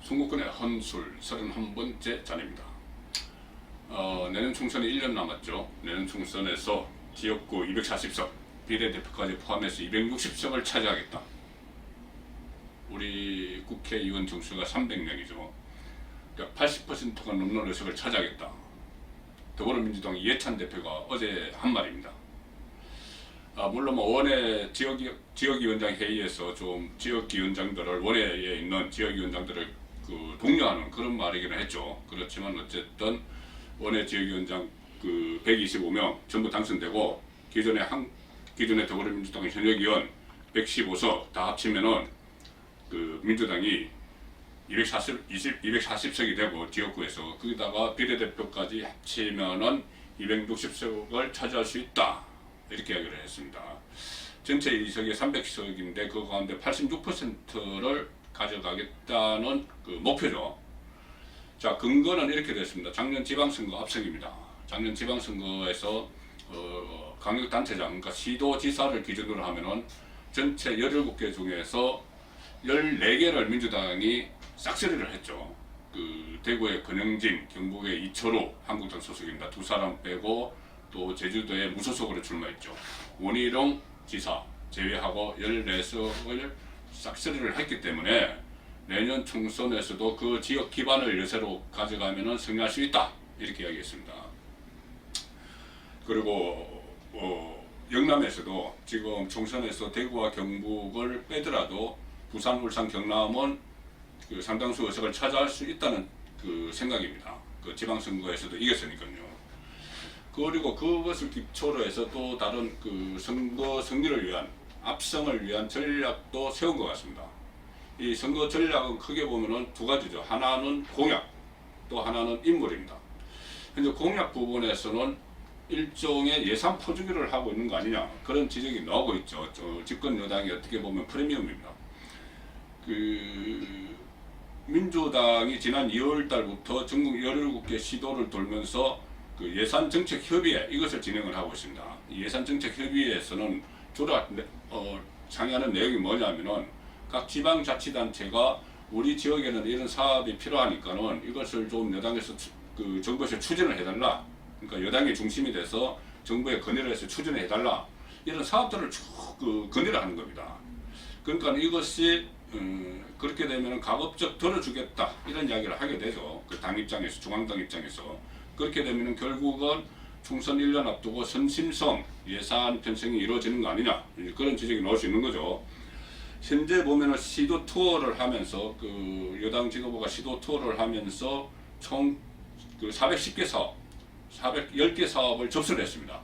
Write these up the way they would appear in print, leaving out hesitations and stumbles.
송국근의 헌술 31번째 자리입니다. 내년 총선이 1년 남았죠. 내년 총선에서 지역구 240석, 비례대표까지 포함해서 260석을 차지하겠다. 우리 국회의원 정수가 300명이죠. 그러니까 80%가 넘는 의석을 차지하겠다. 더불어민주당 이해찬 대표가 어제 한 말입니다. 물론 원외 지역위원장 회의에서 좀 지역위원장들을, 원외에 있는 지역위원장들을 독려하는 그런 말이기는 했죠. 그렇지만 어쨌든 원외 지역위원장 125명 전부 당선되고 기존의 더불어민주당 현역위원 115석 다 합치면은 민주당이 240석이 되고, 지역구에서 거기다가 비례대표까지 합치면은 260석을 차지할 수 있다, 이렇게 이야기를 했습니다. 전체 의석이 300석인데 그 가운데 86%를 가져가겠다는 목표죠. 자, 근거는 이렇게 됐습니다. 작년 지방선거 합성입니다. 작년 지방선거에서 강력단체장, 그러니까 시도지사를 기준으로 하면은 전체 17개 중에서 14개를 민주당이 싹쓸이를 했죠. 대구의 권영진, 경북의 이철우, 한국당 소속입니다. 두 사람 빼고 또 제주도에 무소속으로 출마했죠. 원희룡 지사 제외하고 14석을 싹쓸이를 했기 때문에 내년 총선에서도 그 지역 기반을 여세로 가져가면 승리할 수 있다, 이렇게 이야기했습니다. 그리고 영남에서도 지금 총선에서 대구와 경북을 빼더라도 부산, 울산, 경남은 상당수 의석을 차지할 수 있다는 생각입니다. 지방선거에서도 이겼으니까요. 그리고 그것을 기초로 해서 또 다른 선거 승리를 위한, 압승을 위한 전략도 세운 것 같습니다. 이 선거 전략은 크게 보면은 두 가지죠. 하나는 공약, 또 하나는 인물입니다. 현재 공약 부분에서는 일종의 예산 포주기를 하고 있는 거 아니냐, 그런 지적이 나오고 있죠. 집권 여당이 어떻게 보면 프리미엄입니다. 민주당이 지난 2월 달부터 전국 17개 시도를 돌면서 예산 정책 협의회, 이것을 진행을 하고 있습니다. 이 예산 정책 협의회에서는 주로 상의하는 내용이 뭐냐면은 각 지방자치단체가 우리 지역에는 이런 사업이 필요하니까는 이것을 좀 여당에서 정부에서 추진을 해달라. 그러니까 여당이 중심이 돼서 정부에 건의를 해서 추진을 해달라. 이런 사업들을 쭉 건의를 하는 겁니다. 그러니까 이것이 그렇게 되면 가급적 들어주겠다, 이런 이야기를 하게 되죠. 당 입장에서, 중앙당 입장에서. 그렇게 되면 결국은 총선 1년 앞두고 선심성 예산 편성이 이루어지는 거 아니냐, 그런 지적이 나올 수 있는 거죠. 현재 보면은 시도 투어를 하면서 여당 지도부가 시도 투어를 하면서 총 410개 사업, 410개 사업을 접수를 했습니다.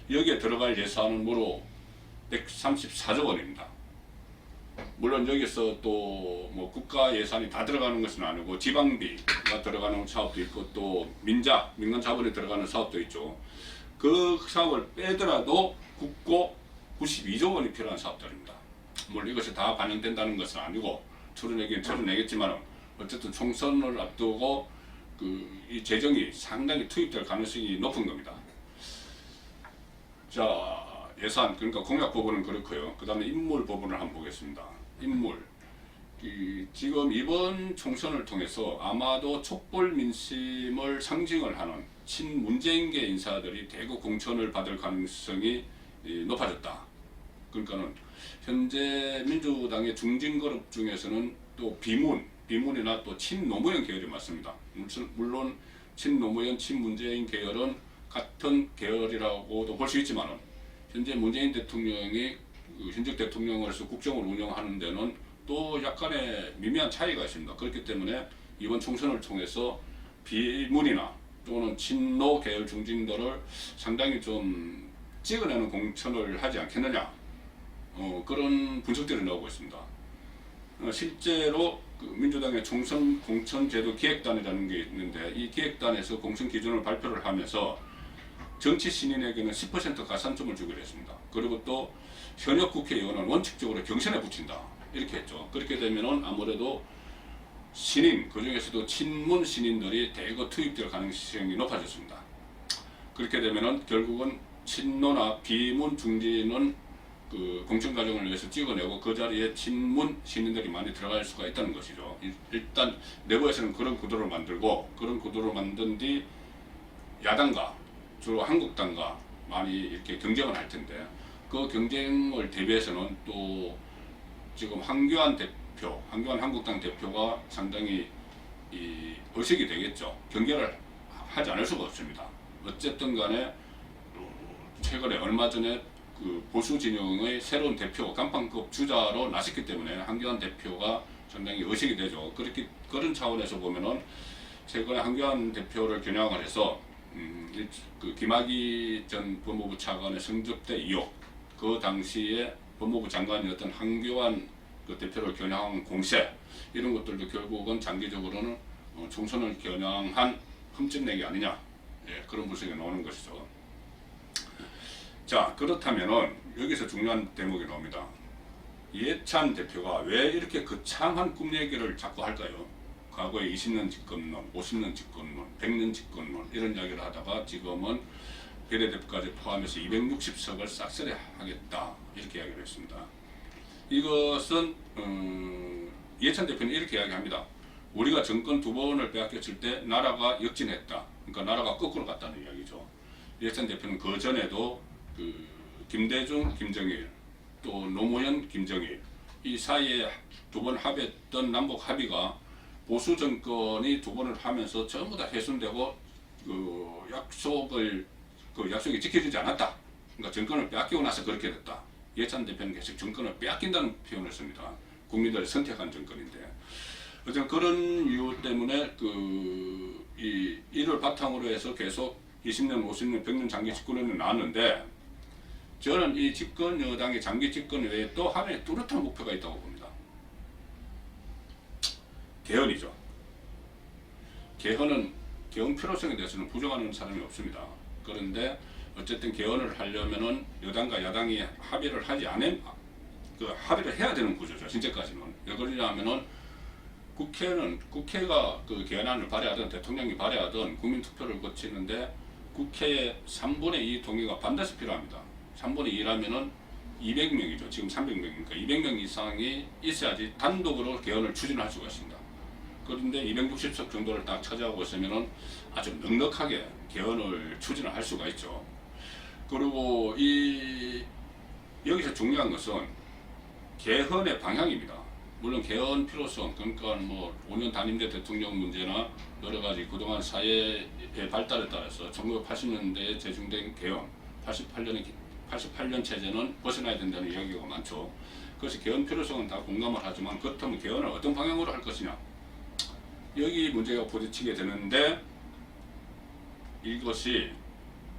여기에 들어갈 예산은 무려 134조 원입니다. 물론 여기서 또 뭐 국가 예산이 다 들어가는 것은 아니고 지방비가 들어가는 사업도 있고 또 민간 자본이 들어가는 사업도 있죠. 그 사업을 빼더라도 국고 92조 원이 필요한 사업들입니다. 물론 이것이 다 반영된다는 것은 아니고 처리내겠지만 어쨌든 총선을 앞두고 이 재정이 상당히 투입될 가능성이 높은 겁니다. 자, 예산, 그러니까 공약 부분은 그렇고요. 그 다음에 인물 부분을 한번 보겠습니다. 인물. 지금 이번 총선을 통해서 아마도 촛불 민심을 상징을 하는 친문재인계 인사들이 대거 공천을 받을 가능성이 높아졌다. 그러니까는 현재 민주당의 중진 그룹 중에서는 또 비문이나 또 친노무현 계열이 맞습니다. 물론 친노무현, 친문재인 계열은 같은 계열이라고도 볼 수 있지만 현재 문재인 대통령이 현직 대통령으로서 국정을 운영하는 데는 또 약간의 미미한 차이가 있습니다. 그렇기 때문에 이번 총선을 통해서 비문이나 또는 친노 계열 중진들을 상당히 좀 찍어내는 공천을 하지 않겠느냐, 그런 분석들이 나오고 있습니다. 실제로 민주당의 총선 공천제도 기획단이라는 게 있는데 이 기획단에서 공천 기준을 발표를 하면서 정치 신인에게는 10% 가산점을 주기로 했습니다. 그리고 또 현역 국회의원은 원칙적으로 경선에 붙인다, 이렇게 했죠. 그렇게 되면은 아무래도 신인, 그 중에서도 친문 신인들이 대거 투입될 가능성이 높아졌습니다. 그렇게 되면은 결국은 친노나 비문 중진은 그 공천 과정을 위해서 찍어내고 그 자리에 친문 시민들이 많이 들어갈 수가 있다는 것이죠. 일단 내부에서는 그런 구도를 만들고 그런 구도를 만든 뒤 야당과 주로 한국당과 많이 이렇게 경쟁을 할 텐데 그 경쟁을 대비해서는 또 지금 황교안 한국당 대표가 상당히 이 의식이 되겠죠. 경계를 하지 않을 수가 없습니다. 어쨌든 간에 최근에 얼마 전에 그 보수 진영의 새로운 대표 간판급 주자로 나섰기 때문에 황교안 대표가 상당히 의식이 되죠. 그런 차원에서 보면은 최근에 황교안 대표를 겨냥을 해서 그 김학의 전 법무부 차관의 성접대 의혹, 그 당시에 법무부 장관이었던 황교안 그 대표를 겨냥한 공세, 이런 것들도 결국은 장기적으로는 총선을 겨냥한 흠집내기 아니냐, 그런 분석이 나오는 것이죠. 자, 그렇다면은 여기서 중요한 대목이 나옵니다. 이해찬 대표가 왜 이렇게 거창한 꿈 얘기를 자꾸 할까요? 과거에 20년 집권론, 50년 집권론, 100년 집권론 이런 이야기를 하다가 지금은 비례대표까지 포함해서 260석을 싹쓸이 하겠다 이렇게 이야기를 했습니다. 이것은 이해찬 대표는 이렇게 이야기합니다. 우리가 정권 2번을 빼앗겼을 때 나라가 역진했다. 그러니까 나라가 거꾸로 갔다는 이야기죠. 이해찬 대표는 그 전에도 그 김대중, 김정일, 또 노무현, 김정일 이 사이에 2번 합의했던 남북 합의가 보수 정권이 2번을 하면서 전부 다 훼손되고 그 약속이 지켜지지 않았다. 그러니까 정권을 빼앗기고 나서 그렇게 됐다. 이해찬 대표는 계속 정권을 빼앗긴다는 표현을 씁니다. 국민들이 선택한 정권인데 어쨌든 그런 이유 때문에 이를 바탕으로 해서 계속 20년, 50년, 100년 장기 집권을 나왔는데 저는 이 집권 여당의 장기 집권 외에 또 하나의 뚜렷한 목표가 있다고 봅니다. 개헌이죠. 개헌 필요성에 대해서는 부정하는 사람이 없습니다. 그런데 어쨌든 개헌을 하려면은 여당과 야당이 합의를 하지 않으면 합의를 해야 되는 구조죠. 현재까지는. 왜 그러냐면은 국회가 그 개헌안을 발의하든 대통령이 발의하든 국민투표를 거치는데 국회의 3분의 2 동의가 반드시 필요합니다. 3분의 2라면은 200명이죠. 지금 300명이니까 200명 이상이 있어야지 단독으로 개헌을 추진할 수가 있습니다. 그런데 260석 정도를 딱 차지하고 있으면은 아주 넉넉하게 개헌을 추진을 할 수가 있죠. 그리고 여기서 중요한 것은 개헌의 방향입니다. 물론 개헌 필요성, 그러니까 뭐 5년 단임제 대통령 문제나 여러 가지 그동안 사회의 발달에 따라서 1980년대에 제정된 개헌, 88년 체제는 벗어나야 된다는 이야기가 많죠. 그래서 개헌 필요성은 다 공감을 하지만 그렇다면 개헌을 어떤 방향으로 할 것이냐, 여기 문제가 부딪히게 되는데 이것이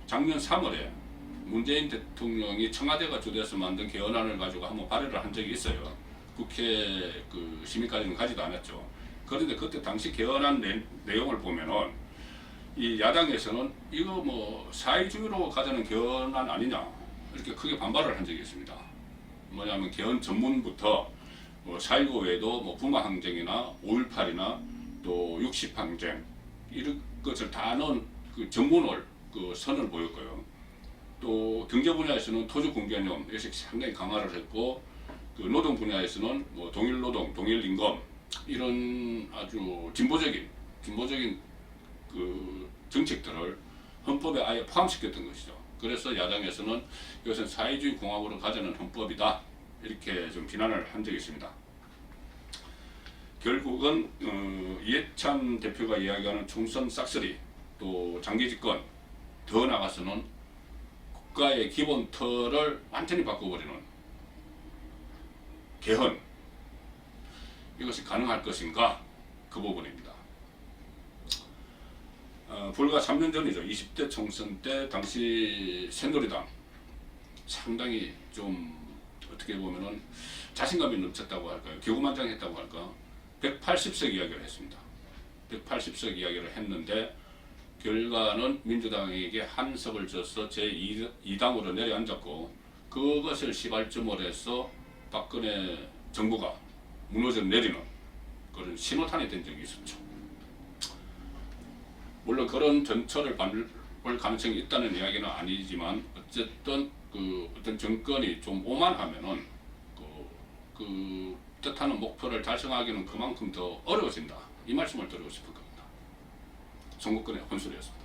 작년 3월에 문재인 대통령이 청와대가 주도해서 만든 개헌안을 가지고 한번 발의를 한 적이 있어요. 국회 그 심의까지는 가지도 않았죠. 그런데 그때 당시 개헌안 내용을 보면은 이 야당에서는 이거 뭐 사회주의로 가자는 개헌안 아니냐 이렇게 크게 반발을 한 적이 있습니다. 뭐냐면 개헌 전문부터 뭐 4.19 외에도 뭐 부마항쟁이나 5.18이나 또 60항쟁 이런 것을 다 넣은 그 전문을 그 선을 보였고요. 또 경제 분야에서는 토지 공개념 이것이 상당히 강화를 했고 그 노동 분야에서는 뭐 동일 노동, 동일 임금 이런 아주 진보적인 그 정책들을 헌법에 아예 포함시켰던 것이죠. 그래서 야당에서는 이것은 사회주의 공화국으로 가자는 헌법이다 이렇게 좀 비난을 한 적이 있습니다. 결국은 이해찬 대표가 이야기하는 총선 싹쓸이 또 장기 집권 더 나아가서는 국가의 기본 틀을 완전히 바꿔버리는 개헌, 이것이 가능할 것인가, 그 부분입니다. 불과 3년 전이죠. 20대 총선 때 당시 새누리당 상당히 좀 어떻게 보면은 자신감이 넘쳤다고 할까요? 교구만장했다고 할까? 180석 이야기를 했습니다. 180석 이야기를 했는데 결과는 민주당에게 한 석을 줘서 제2당으로 내려앉았고 그것을 시발점으로 해서 박근혜 정부가 무너져 내리는 그런 신호탄이 된 적이 있었죠. 물론 그런 전철을 올 가능성이 있다는 이야기는 아니지만 어쨌든 그 어떤 정권이 좀 오만하면은 그 뜻하는 목표를 달성하기는 그만큼 더 어려워진다. 이 말씀을 드리고 싶을 겁니다. 송국근의 혼술이었습니다.